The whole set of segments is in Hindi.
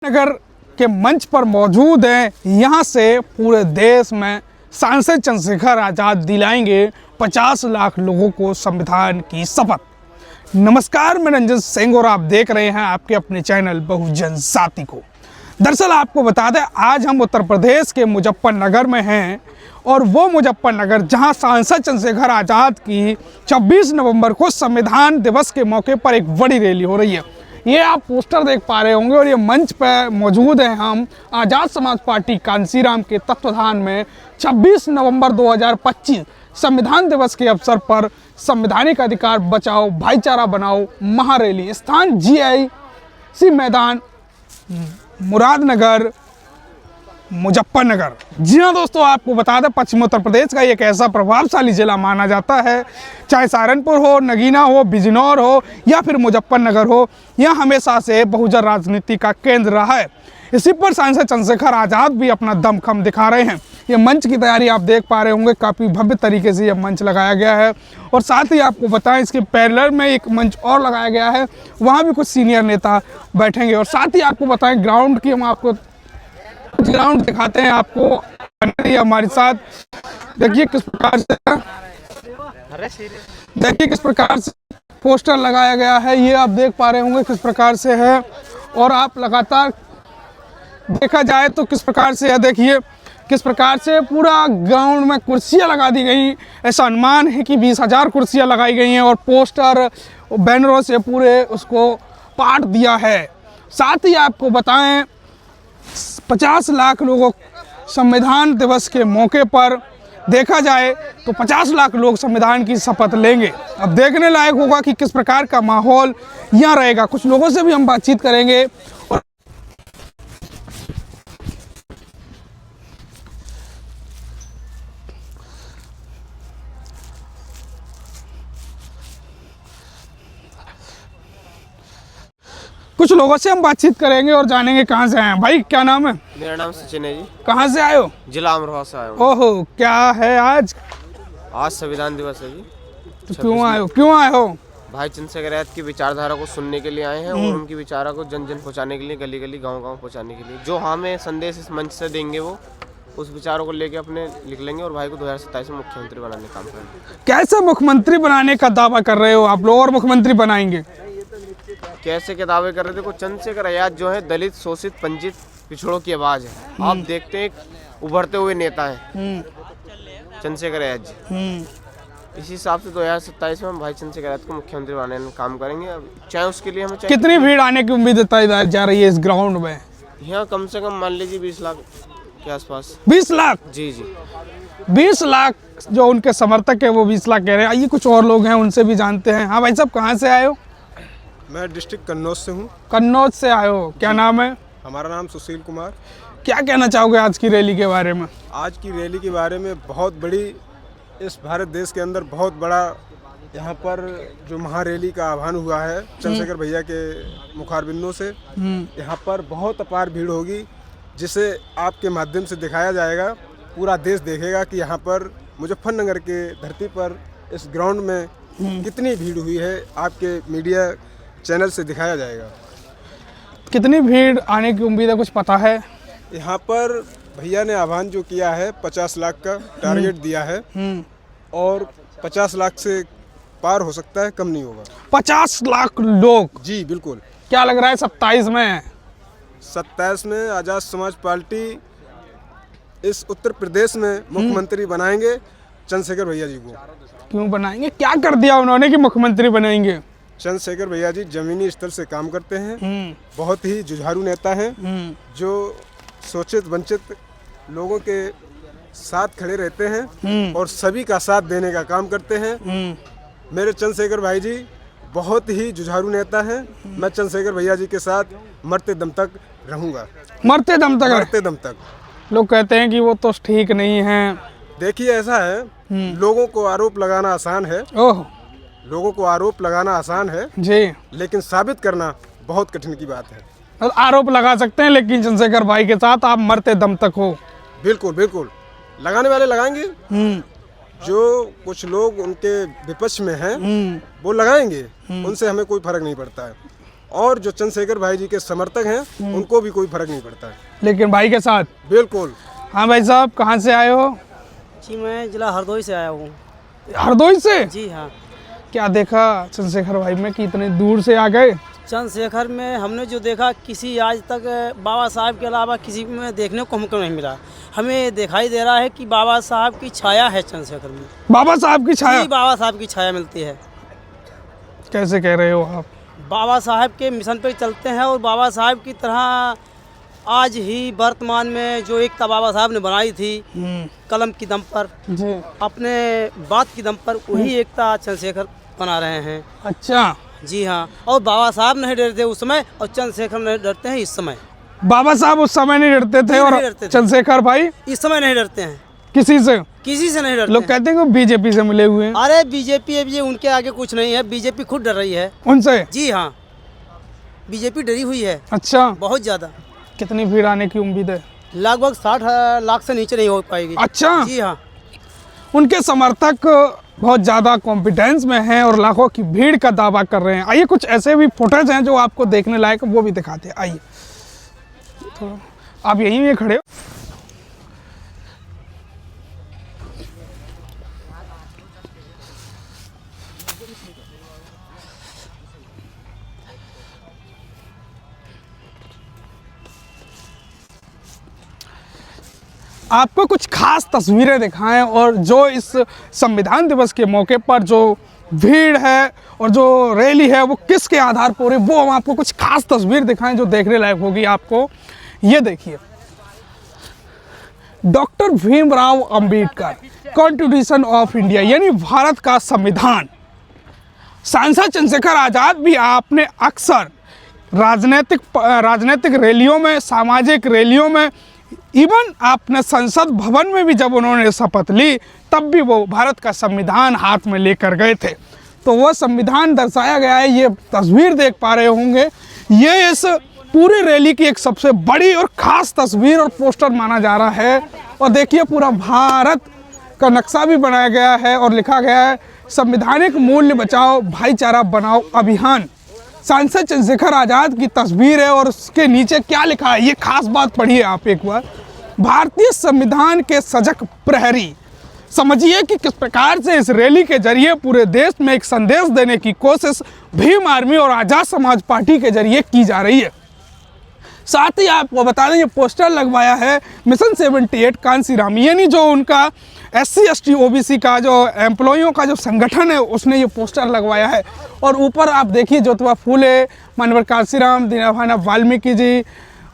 नगर के मंच पर मौजूद हैं। यहाँ से पूरे देश में सांसद चंद्रशेखर आज़ाद दिलाएंगे 50 लाख लोगों को संविधान की शपथ। नमस्कार, मैं रंजन सिंह और आप देख रहे हैं आपके अपने चैनल बहुजन जाति को। दरअसल आपको बता दें, आज हम उत्तर प्रदेश के मुजफ्फरनगर में हैं और वो मुजफ्फरनगर जहां सांसद चंद्रशेखर आज़ाद की 26 नवंबर को संविधान दिवस के मौके पर एक बड़ी रैली हो रही है। ये आप पोस्टर देख पा रहे होंगे और ये मंच पर मौजूद हैं हम आज़ाद समाज पार्टी कांसीराम के तत्वाधान में 26 नवंबर 2025 संविधान दिवस के अवसर पर संवैधानिक अधिकार बचाओ भाईचारा बनाओ महारैली, स्थान GIC मैदान, मुरादनगर, मुजफ्फरनगर। जी हाँ दोस्तों, आपको बता दें पश्चिम उत्तर प्रदेश का एक ऐसा प्रभावशाली जिला माना जाता है, चाहे सहारनपुर हो, नगीना हो, बिजनौर हो या फिर मुजफ्फरनगर हो, यह हमेशा से बहुजन राजनीति का केंद्र रहा है। इसी पर सांसद चंद्रशेखर आज़ाद भी अपना दमखम दिखा रहे हैं। ये मंच की तैयारी आप देख पा रहे होंगे, काफ़ी भव्य तरीके से यह मंच लगाया गया है और साथ ही आपको बताएं इसके पैरेलल में एक मंच और लगाया गया है, वहाँ भी कुछ सीनियर नेता बैठेंगे। और साथ ही आपको बताएं ग्राउंड की हम आपको ग्राउंड दिखाते हैं आपको हमारे साथ। देखिए किस प्रकार से पोस्टर लगाया गया है, ये आप देख पा रहे होंगे किस प्रकार से है। और आप लगातार देखा जाए तो किस प्रकार से है, देखिए किस प्रकार से पूरा ग्राउंड में कुर्सियां लगा दी गई। ऐसा अनुमान है कि 20,000 कुर्सियां लगाई गई हैं और पोस्टर बैनरों से पूरे उसको पाट दिया है। साथ ही आपको बताएं 50 लाख लोगों संविधान दिवस के मौके पर देखा जाए तो 50 लाख लोग संविधान की शपथ लेंगे। अब देखने लायक होगा कि किस प्रकार का माहौल यहाँ रहेगा। कुछ लोगों से भी हम बातचीत करेंगे। कुछ लोगों से हम बातचीत करेंगे और जानेंगे कहाँ से आए हैं। भाई क्या नाम है? मेरा नाम सचिन है जी। कहाँ से आए हो? जिला अमरोहा से आया हूँ। ओहो, क्या है आज? आज संविधान दिवस है जी। तो क्यों आए हो? भाई चंद्रशेखर आज़ाद की विचारधारा को सुनने के लिए आए हैं और उनकी विचारा को जन जन पहुँचाने के लिए, गली गली गांव गांव पहुँचाने के लिए जो हमें संदेश इस मंच से देंगे वो उस विचारों को लेके अपने लिख लेंगे और भाई को 2027 में मुख्यमंत्री बनाने का काम करेंगे। कैसे मुख्यमंत्री बनाने का दावा कर रहे हो आप लोग और मुख्यमंत्री बनाएंगे? कैसे के दावे कर रहे थे? चंद्रशेखर आज़ाद जो है दलित, शोषित, वंचित, पिछड़ों की आवाज़ है। आप देखते हैं उभरते हुए नेता हैं चंद्रशेखर आज़ाद जी। इसी हिसाब से 2027 में हम भाई चंद्रशेखर आज़ाद को मुख्यमंत्री बनाने का काम करेंगे। चाहे उसके लिए हमें कितनी भीड़ आने की उम्मीद जताई जा रही है इस ग्राउंड में? यहाँ कम से कम मान लीजिए 20 लाख के आसपास। 20 लाख? जी जी, 20 लाख जो उनके समर्थक है वो 20 लाख कह रहे हैं। आइए कुछ और लोग हैं उनसे भी जानते हैं। हाँ भाई साहब, कहाँ से आए हो? मैं डिस्ट्रिक्ट कन्नौज से हूँ। कन्नौज से आए हो, क्या नाम है? हमारा नाम सुशील कुमार। क्या कहना चाहोगे आज की रैली के बारे में? आज की रैली के बारे में बहुत बड़ी, इस भारत देश के अंदर बहुत बड़ा यहाँ पर जो महारैली का आह्वान हुआ है चंद्रशेखर भैया के मुखारबिंदों से, यहाँ पर बहुत अपार भीड़ होगी जिसे आपके माध्यम से दिखाया जाएगा। पूरा देश देखेगा कि यहाँ पर मुजफ्फरनगर के धरती पर इस ग्राउंड में कितनी भीड़ हुई है। आपके मीडिया चैनल से दिखाया जाएगा। कितनी भीड़ आने की उम्मीद है, कुछ पता है? यहाँ पर भैया ने आह्वान जो किया है 50 लाख का टारगेट दिया है और 50 लाख से पार हो सकता है, कम नहीं होगा। 50 लाख लोग? जी बिल्कुल। क्या लग रहा है 27 में? 27 में आज़ाद समाज पार्टी इस उत्तर प्रदेश में मुख्यमंत्री बनाएंगे चंद्रशेखर भैया जी को। क्यों बनाएंगे? क्या कर दिया उन्होंने कि मुख्यमंत्री बनाएंगे? चंद्रशेखर भैया जी जमीनी स्तर से काम करते हैं, बहुत ही जुझारू नेता हैं जो शोषित वंचित लोगों के साथ खड़े रहते हैं और सभी का साथ देने का काम करते हैं। मेरे चंद्रशेखर भाई जी बहुत ही जुझारू नेता हैं। मैं चंद्रशेखर भैया जी के साथ मरते दम तक रहूँगा। मरते दम तक? मरते दम तक। लोग कहते हैं कि वो तो ठीक नहीं है। देखिए ऐसा है, लोगों को आरोप लगाना आसान है। ओह, लोगों को आरोप लगाना आसान है जी, लेकिन साबित करना बहुत कठिन की बात है। आरोप लगा सकते हैं लेकिन चंद्रशेखर भाई के साथ आप मरते दम तक हो? बिल्कुल बिल्कुल, लगाने वाले लगाएंगे। जो कुछ लोग उनके विपक्ष में हैं वो लगाएंगे, उनसे हमें कोई फर्क नहीं पड़ता है। और जो चंद्रशेखर भाई जी के समर्थक हैं उनको भी कोई फर्क नहीं पड़ता है। लेकिन भाई के साथ। बिल्कुल। हाँ भाई साहब, कहाँ से आए हो? जी मैं जिला हरदोई से आया हूँ। हरदोई से? जी हाँ। क्या देखा चंद्रशेखर भाई में कि इतने दूर से आ गए? चंद्रशेखर में हमने जो देखा, किसी आज तक बाबा साहब के अलावा किसी में देखने को हमको नहीं मिला। हमें दिखाई दे रहा है कि बाबा साहब की छाया है चंद्रशेखर में। बाबा साहब की छाया? जी, बाबा साहब की छाया मिलती है। कैसे कह रहे हो आप? बाबा साहब के मिशन पे चलते हैं और बाबा साहब की तरह आज ही वर्तमान में जो एकता बाबा साहब ने बनाई थी कलम की दम पर, जी, अपने बात की दम पर, वही एकता चंद्रशेखर बना रहे हैं। अच्छा। जी हाँ, और बाबा साहब नहीं डरते उस समय और चंद्रशेखर नहीं डरते हैं इस समय। बाबा साहब उस समय नहीं डरते थे और नहीं डरते थे। चंद्रशेखर भाई इस समय नहीं डरते हैं, किसी से नहीं डरते लोग हैं। कहते हैं कि बीजेपी से मिले हुए हैं। अरे बीजेपी उनके आगे कुछ नहीं है, बीजेपी खुद डर रही है उनसे? जी हाँ, बीजेपी डरी हुई है अच्छा। बहुत ज्यादा। कितनी भीड़ आने की उम्मीद है? लगभग 60 लाख से नीचे नहीं हो पाएगी। अच्छा। जी हाँ। उनके समर्थक बहुत ज़्यादा कॉन्फिडेंस में हैं और लाखों की भीड़ का दावा कर रहे हैं। आइए कुछ ऐसे भी फुटेज हैं जो आपको देखने लायक, वो भी दिखाते हैं। आइए, तो आप यहीं में खड़े हो। आपको कुछ खास तस्वीरें दिखाएं और जो इस संविधान दिवस के मौके पर जो भीड़ है और जो रैली है वो किसके आधार पर हो रही, वो हम आपको कुछ खास तस्वीर दिखाएं जो देखने लायक होगी आपको। ये देखिए, doctor Bhimrao Ambedkar, constitution of India यानी भारत का संविधान। सांसद चंद्रशेखर आज़ाद भी आपने अक्सर राजनीतिक रैलियों में, सामाजिक रैलियों में, इवन आपने संसद भवन में भी जब उन्होंने शपथ ली तब भी वो भारत का संविधान हाथ में लेकर गए थे। तो वो संविधान दर्शाया गया है, ये तस्वीर देख पा रहे होंगे। ये इस पूरी रैली की एक सबसे बड़ी और ख़ास तस्वीर और पोस्टर माना जा रहा है। और देखिए, पूरा भारत का नक्शा भी बनाया गया है और लिखा गया है संवैधानिक मूल्य बचाओ, भाईचारा बनाओ अभियान। सांसद चंद्रशेखर आज़ाद की तस्वीर है और उसके नीचे क्या लिखा है, ये खास बात पढ़िए आप एक बार। भारतीय संविधान के सजग प्रहरी। समझिए कि किस प्रकार से इस रैली के जरिए पूरे देश में एक संदेश देने की कोशिश भीम आर्मी और आज़ाद समाज पार्टी के जरिए की जा रही है। साथ ही आपको बता दें, ये पोस्टर लगवाया है मिशन 78 कांसीराम, यानी जो उनका SC ST OBC का जो एम्प्लॉइयों का जो संगठन है उसने ये पोस्टर लगवाया है। और ऊपर आप देखिए ज्योतिबा फूले, मानवर कांसीराम, दीनदयाल वाल्मीकि जी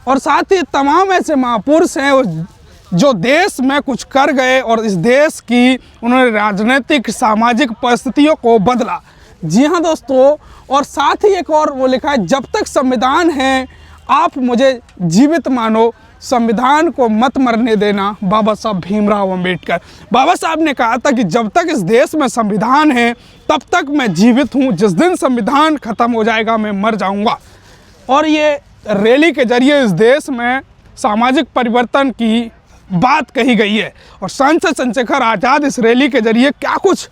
और साथ ही तमाम ऐसे महापुरुष हैं जो देश में कुछ कर गए और इस देश की उन्होंने राजनीतिक सामाजिक परिस्थितियों को बदला। जी हाँ दोस्तों, और साथ ही एक और वो लिखा है, जब तक संविधान है आप मुझे जीवित मानो, संविधान को मत मरने देना, बाबा साहब भीमराव अंबेडकर। बाबा साहब ने कहा था कि जब तक इस देश में संविधान है तब तक मैं जीवित हूँ, जिस दिन संविधान खत्म हो जाएगा मैं मर जाऊँगा। और ये रैली के जरिए इस देश में सामाजिक परिवर्तन की बात कही गई है और सांसद चंद्रशेखर आज़ाद इस रैली के जरिए क्या कुछ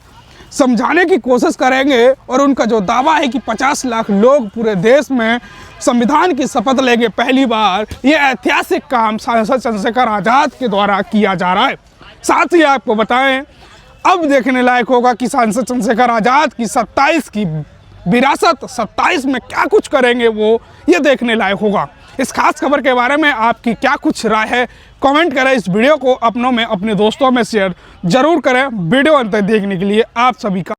समझाने की कोशिश करेंगे। और उनका जो दावा है कि 50 लाख लोग पूरे देश में संविधान की शपथ लेंगे पहली बार, ये ऐतिहासिक काम सांसद चंद्रशेखर आज़ाद के द्वारा किया जा रहा है। साथ ही आपको बताएं, अब देखने लायक होगा कि सांसद चंद्रशेखर आज़ाद की 27 की विरासत 27 में क्या कुछ करेंगे, वो ये देखने लायक होगा। इस खास खबर के बारे में आपकी क्या कुछ राय है, कमेंट करें। इस वीडियो को अपनों में, अपने दोस्तों में शेयर जरूर करें। वीडियो अंत तक देखने के लिए आप सभी का